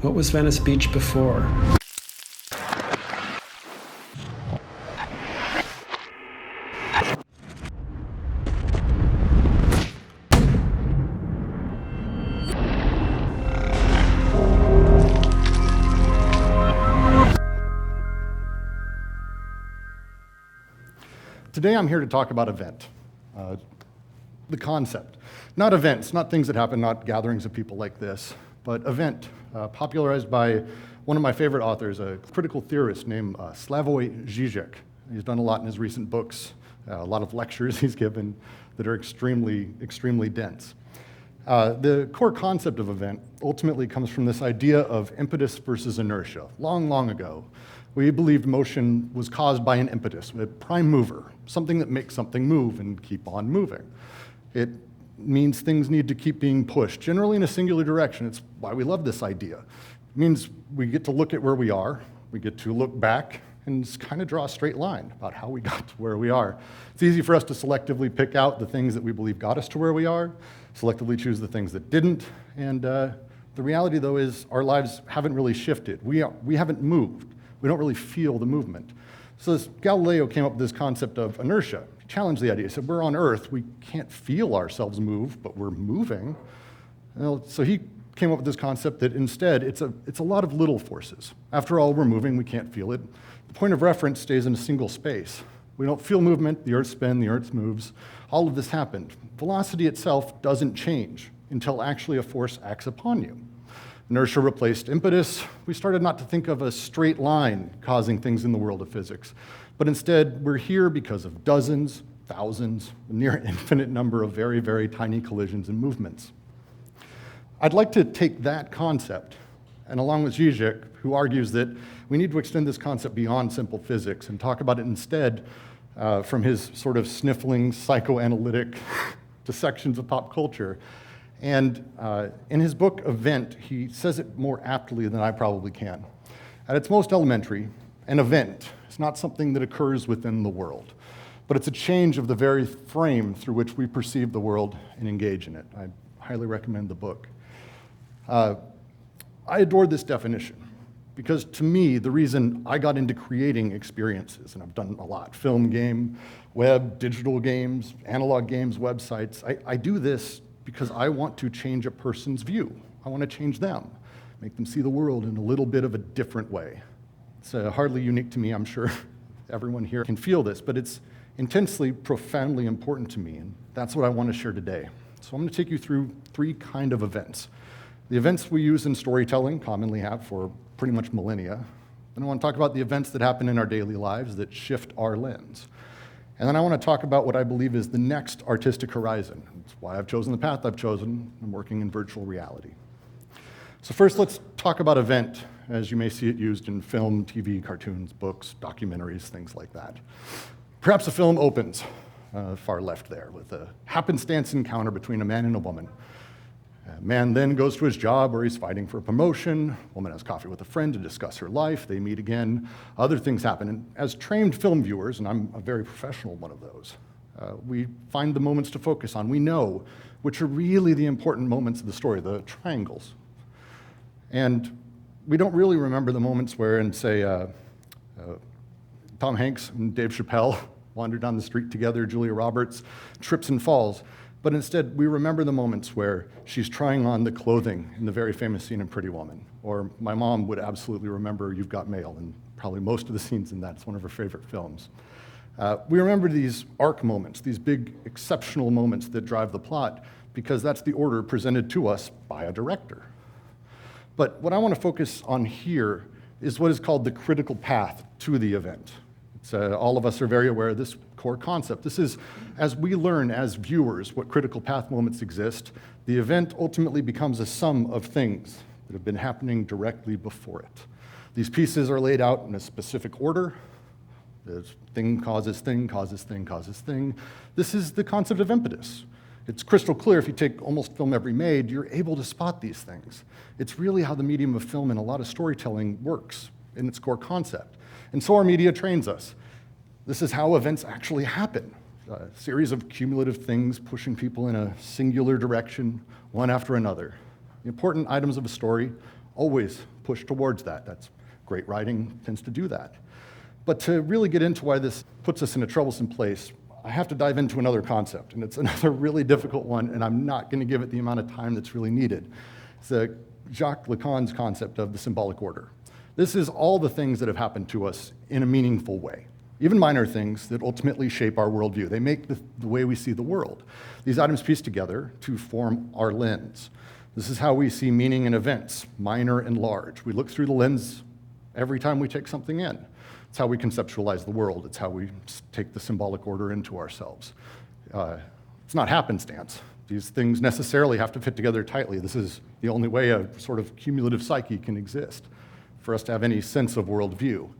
What was Venice Beach before? Today I'm here to talk about event, the concept. Not events, not things that happen, not gatherings of people like this, but event, popularized by one of my favorite authors, a critical theorist named Slavoj Žižek. He's done a lot in his recent books, a lot of lectures he's given that are extremely, extremely dense. The core concept of event ultimately comes from this idea of impetus versus inertia. Long, long ago, we believed motion was caused by an impetus, a prime mover, something that makes something move and keep on moving. It means things need to keep being pushed, generally in a singular direction. It's why we love this idea. It means we get to look at where we are, we get to look back, and kind of draw a straight line about how we got to where we are. It's easy for us to selectively pick out the things that we believe got us to where we are, selectively choose the things that didn't, and the reality, though, is our lives haven't really shifted. We haven't moved. We don't really feel the movement. So Galileo came up with this concept of inertia. He challenged the idea. He said, we're on Earth, we can't feel ourselves move, but we're moving. Well, so he came up with this concept that instead, it's a lot of little forces. After all, we're moving, we can't feel it. The point of reference stays in a single space. We don't feel movement, the Earth spins, the Earth moves. All of this happened. Velocity itself doesn't change until actually a force acts upon you. Inertia replaced impetus. We started not to think of a straight line causing things in the world of physics, but instead we're here because of dozens, thousands, a near infinite number of very, very tiny collisions and movements. I'd like to take that concept, and along with Žižek, who argues that we need to extend this concept beyond simple physics and talk about it instead from his sort of sniffling psychoanalytic dissections of pop culture. And in his book, Event, he says it more aptly than I probably can. At its most elementary, an event is not something that occurs within the world, but it's a change of the very frame through which we perceive the world and engage in it. I highly recommend the book. I adored this definition because to me, the reason I got into creating experiences, and I've done a lot, film, game, web, digital games, analog games, websites, I do this because I want to change a person's view. I want to change them, make them see the world in a little bit of a different way. It's hardly unique to me, I'm sure everyone here can feel this, but it's intensely, profoundly important to me, and that's what I want to share today. So I'm going to take you through three kind of events. The events we use in storytelling, commonly have for pretty much millennia. Then I want to talk about the events that happen in our daily lives that shift our lens. And then I want to talk about what I believe is the next artistic horizon. It's why I've chosen the path I've chosen. I'm working in virtual reality. So first, let's talk about event, as you may see it used in film, TV, cartoons, books, documentaries, things like that. Perhaps a film opens, far left there, with a happenstance encounter between a man and a woman. A man then goes to his job where he's fighting for a promotion. A woman has coffee with a friend to discuss her life. They meet again. Other things happen. And as trained film viewers, and I'm a very professional one of those, we find the moments to focus on. We know which are really the important moments of the story, the triangles. And we don't really remember the moments where, in, say, Tom Hanks and Dave Chappelle wander down the street together, Julia Roberts trips and falls. But instead, we remember the moments where she's trying on the clothing in the very famous scene in Pretty Woman. Or my mom would absolutely remember You've Got Mail, and probably most of the scenes in that. It's one of her favorite films. We remember these arc moments, these big, exceptional moments that drive the plot, because that's the order presented to us by a director. But what I want to focus on here is what is called the critical path to the event. All of us are very aware of this core concept. This is, as we learn as viewers what critical path moments exist, the event ultimately becomes a sum of things that have been happening directly before it. These pieces are laid out in a specific order. The thing causes thing, causes thing, causes thing. This is the concept of impetus. It's crystal clear. If you take almost film ever made, you're able to spot these things. It's really how the medium of film and a lot of storytelling works in its core concept. And so our media trains us. This is how events actually happen. A series of cumulative things pushing people in a singular direction, one after another. The important items of a story always push towards that. That's great writing tends to do that. But to really get into why this puts us in a troublesome place, I have to dive into another concept, and it's another really difficult one, and I'm not going to give it the amount of time that's really needed. It's Jacques Lacan's concept of the symbolic order. This is all the things that have happened to us in a meaningful way, even minor things that ultimately shape our worldview. They make the way we see the world. These items piece together to form our lens. This is how we see meaning in events, minor and large. We look through the lens every time we take something in. It's how we conceptualize the world. It's how we take the symbolic order into ourselves. It's not happenstance. These things necessarily have to fit together tightly. This is the only way a sort of cumulative psyche can exist for us to have any sense of worldview.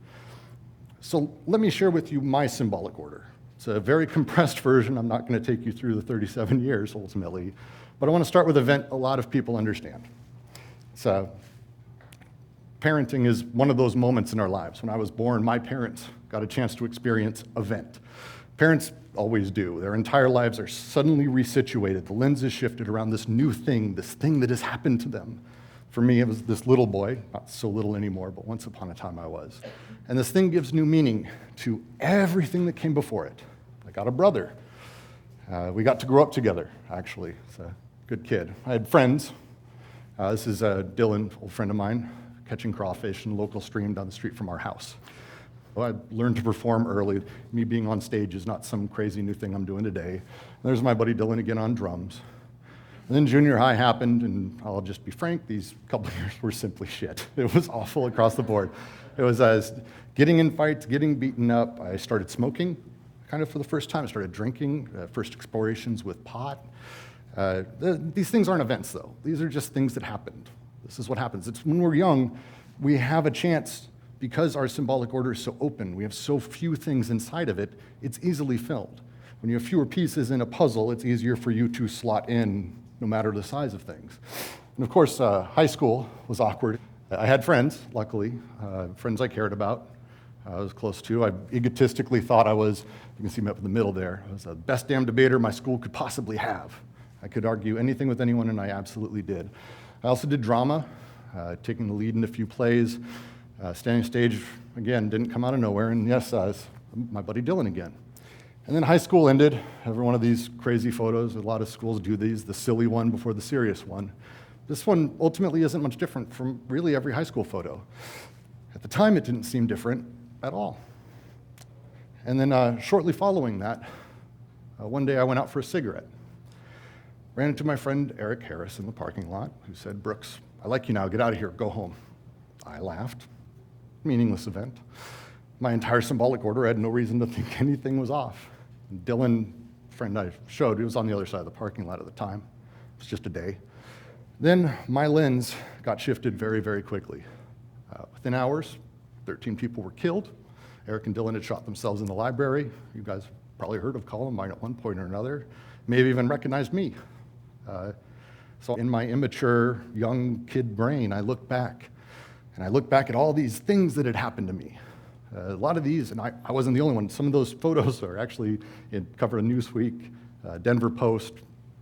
So let me share with you my symbolic order. It's a very compressed version. I'm not going to take you through the 37 years ultimately, but I want to start with an event a lot of people understand. Parenting is one of those moments in our lives. When I was born, my parents got a chance to experience event. Parents always do. Their entire lives are suddenly resituated. The lens is shifted around this new thing, this thing that has happened to them. For me, it was this little boy, not so little anymore, but once upon a time I was. And this thing gives new meaning to everything that came before it. I got a brother. We got to grow up together, actually. He's a good kid. I had friends. This is Dylan, an old friend of mine, catching crawfish in a local stream down the street from our house. Well, I learned to perform early. Me being on stage is not some crazy new thing I'm doing today. And there's my buddy Dylan again on drums. And then junior high happened, and I'll just be frank, these couple of years were simply shit. It was awful across the board. It was getting in fights, getting beaten up. I started smoking, kind of for the first time. I started drinking, first explorations with pot. These things aren't events, though. These are just things that happened. This is what happens. It's when we're young, we have a chance, because our symbolic order is so open, we have so few things inside of it, it's easily filled. When you have fewer pieces in a puzzle, it's easier for you to slot in no matter the size of things. And of course, high school was awkward. I had friends, luckily, friends I cared about, I was close to. I egotistically thought I was, you can see me up in the middle there, I was the best damn debater my school could possibly have. I could argue anything with anyone, and I absolutely did. I also did drama, taking the lead in a few plays. Standing stage, again, didn't come out of nowhere, and yes, my buddy Dylan again. And then high school ended. Every one of these crazy photos, a lot of schools do these, the silly one before the serious one. This one ultimately isn't much different from really every high school photo. At the time, it didn't seem different at all. And then shortly following that, one day I went out for a cigarette. Ran into my friend Eric Harris in the parking lot, who said, "Brooks, I like you now, get out of here, go home." I laughed. Meaningless event. My entire symbolic order had no reason to think anything was off. Dylan, friend I showed, he was on the other side of the parking lot at the time. It was just a day. Then my lens got shifted very, very quickly. Within hours, 13 people were killed. Eric and Dylan had shot themselves in the library. You guys probably heard of Columbine at one point or another. Maybe even recognized me. So in my immature, young kid brain, I look back, and I look back at all these things that had happened to me. A lot of these, and I wasn't the only one, some of those photos are actually in cover of Newsweek, Denver Post,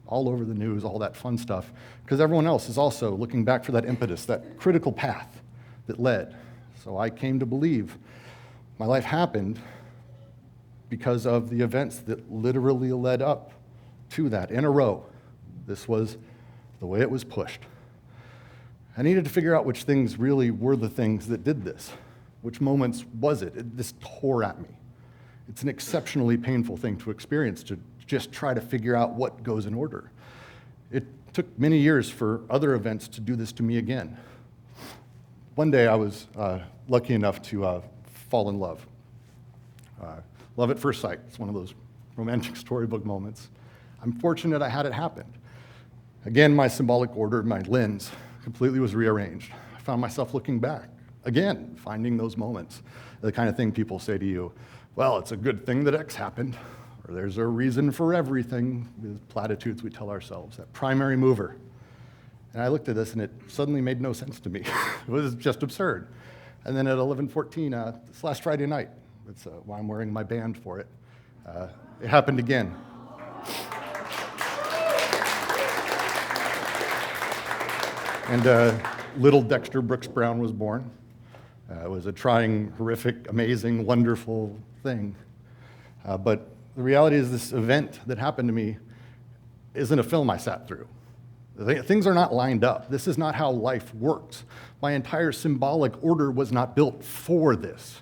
all over the news, all that fun stuff, because everyone else is also looking back for that impetus, that critical path that led. So I came to believe my life happened because of the events that literally led up to that in a row. This was the way it was pushed. I needed to figure out which things really were the things that did this. Which moments was it? This tore at me. It's an exceptionally painful thing to experience, to just try to figure out what goes in order. It took many years for other events to do this to me again. One day I was lucky enough to fall in love. Love at first sight. It's one of those romantic storybook moments. I'm fortunate I had it happen. Again, my symbolic order, my lens, completely was rearranged. I found myself looking back, again, finding those moments. The kind of thing people say to you, well, it's a good thing that X happened, or there's a reason for everything, the platitudes we tell ourselves, that primary mover. And I looked at this, and it suddenly made no sense to me. It was just absurd. And then at 11:14, this last Friday night, that's why I'm wearing my band for it, it happened again. And little Dexter Brooks Brown was born. It was a trying, horrific, amazing, wonderful thing. But the reality is this event that happened to me isn't a film I sat through. Things are not lined up. This is not how life works. My entire symbolic order was not built for this.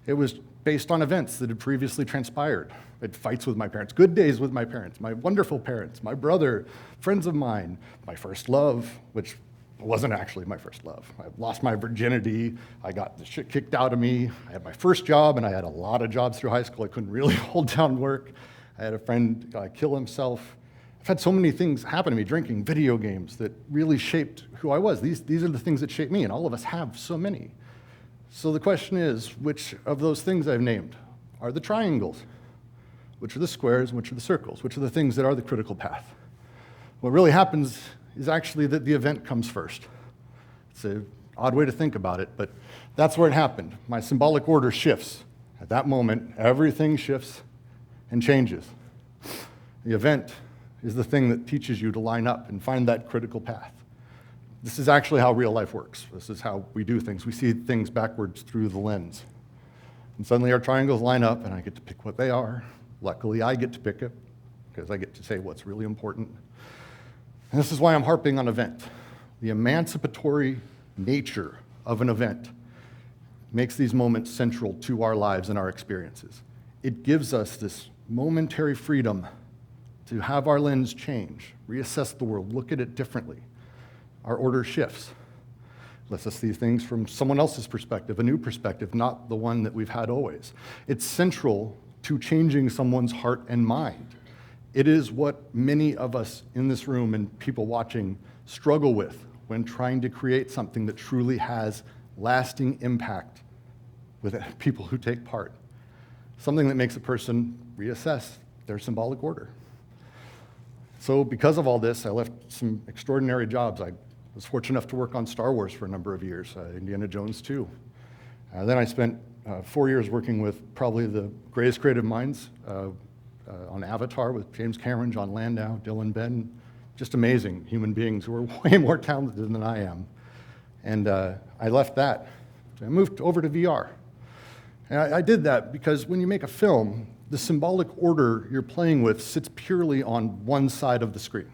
It was based on events that had previously transpired. I had fights with my parents, good days with my parents, my wonderful parents, my brother, friends of mine, my first love, which wasn't actually my first love. I lost my virginity. I got the shit kicked out of me. I had my first job, and I had a lot of jobs through high school. I couldn't really hold down work. I had a friend kill himself. I've had so many things happen to me, drinking, video games, that really shaped who I was. These are the things that shaped me, and all of us have so many. So the question is, which of those things I've named are the triangles? Which are the squares, and which are the circles? Which are the things that are the critical path? What really happens is actually that the event comes first. It's an odd way to think about it, but that's where it happened. My symbolic order shifts. At that moment, everything shifts and changes. The event is the thing that teaches you to line up and find that critical path. This is actually how real life works. This is how we do things. We see things backwards through the lens. And suddenly our triangles line up, and I get to pick what they are. Luckily, I get to pick it, because I get to say what's really important. And this is why I'm harping on event. The emancipatory nature of an event makes these moments central to our lives and our experiences. It gives us this momentary freedom to have our lens change, reassess the world, look at it differently. Our order shifts. Lets us see things from someone else's perspective, a new perspective, not the one that we've had always. It's central to changing someone's heart and mind. It is what many of us in this room and people watching struggle with when trying to create something that truly has lasting impact with people who take part. Something that makes a person reassess their symbolic order. So because of all this, I left some extraordinary jobs. I was fortunate enough to work on Star Wars for a number of years, Indiana Jones 2. Then I spent 4 years working with probably the greatest creative minds on Avatar with James Cameron, John Landau, Dylan Ben, just amazing human beings who are way more talented than I am. And I left that. I moved over to VR. And I did that because when you make a film, the symbolic order you're playing with sits purely on one side of the screen.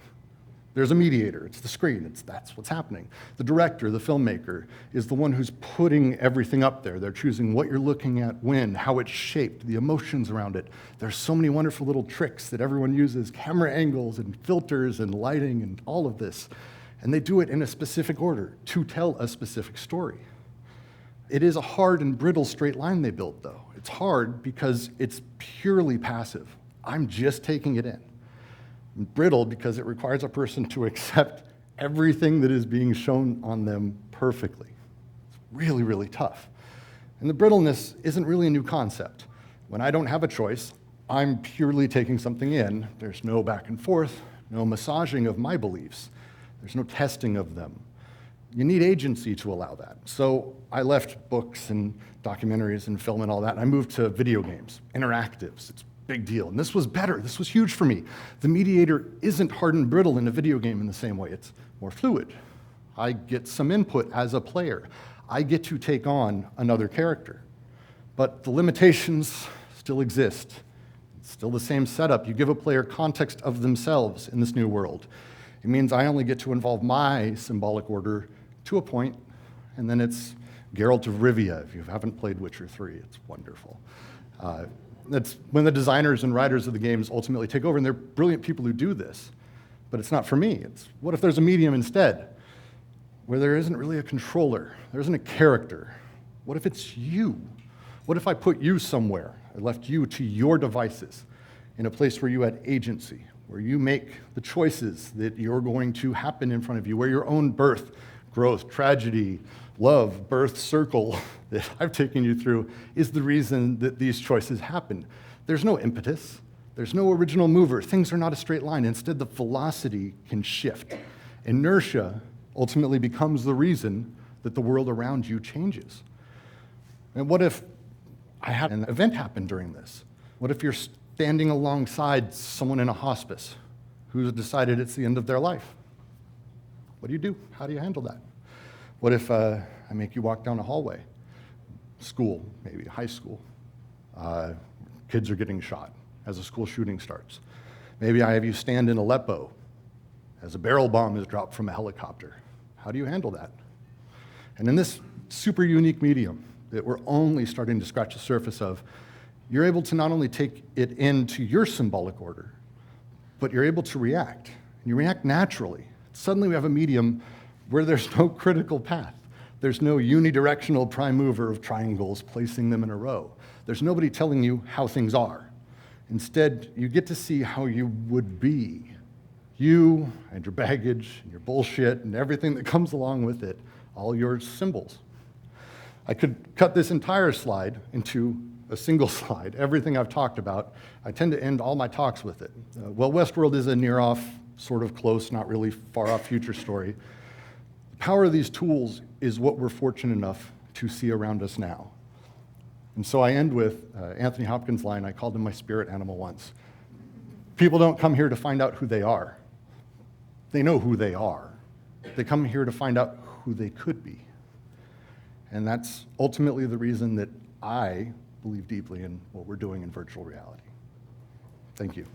There's a mediator, it's the screen, that's what's happening. The director, the filmmaker, is the one who's putting everything up there. They're choosing what you're looking at, when, how it's shaped, the emotions around it. There's so many wonderful little tricks that everyone uses, camera angles and filters and lighting and all of this. And they do it in a specific order to tell a specific story. It is a hard and brittle straight line they built, though. It's hard because it's purely passive. I'm just taking it in. Brittle because it requires a person to accept everything that is being shown on them perfectly. It's really, really tough. And the brittleness isn't really a new concept. When I don't have a choice, I'm purely taking something in. There's no back and forth, no massaging of my beliefs. There's no testing of them. You need agency to allow that. So I left books and documentaries and film and all that, and I moved to video games, interactives. It's big deal. And this was better. This was huge for me. The mediator isn't hard and brittle in a video game in the same way. It's more fluid. I get some input as a player. I get to take on another character. But the limitations still exist. It's still the same setup. You give a player context of themselves in this new world. It means I only get to involve my symbolic order to a point, and then it's Geralt of Rivia. If you haven't played Witcher 3, it's wonderful. That's when the designers and writers of the games ultimately take over, and they're brilliant people who do this. But it's not for me. It's what if there's a medium instead, where there isn't really a controller, there isn't a character? What if it's you? What if I put you somewhere? I left you to your devices in a place where you had agency, where you make the choices that you're going to happen in front of you, where your own birth, growth, tragedy, love, birth circle that I've taken you through is the reason that these choices happen. There's no impetus. There's no original mover. Things are not a straight line. Instead, the velocity can shift. Inertia ultimately becomes the reason that the world around you changes. And what if I had an event happen during this? What if you're standing alongside someone in a hospice who's decided it's the end of their life? What do you do? How do you handle that? What if I make you walk down a hallway? School, maybe high school. Kids are getting shot as a school shooting starts. Maybe I have you stand in Aleppo as a barrel bomb is dropped from a helicopter. How do you handle that? And in this super unique medium that we're only starting to scratch the surface of, you're able to not only take it into your symbolic order, but you're able to react. And you react naturally. Suddenly we have a medium where there's no critical path. There's no unidirectional prime mover of triangles placing them in a row. There's nobody telling you how things are. Instead, you get to see how you would be. You and your baggage and your bullshit and everything that comes along with it, all your symbols. I could cut this entire slide into a single slide, everything I've talked about. I tend to end all my talks with it. Well, Westworld is a near-off, sort of close, not really far-off future story. The power of these tools is what we're fortunate enough to see around us now. And so I end with Anthony Hopkins' line, I called him my spirit animal once. People don't come here to find out who they are. They know who they are. They come here to find out who they could be. And that's ultimately the reason that I believe deeply in what we're doing in virtual reality. Thank you.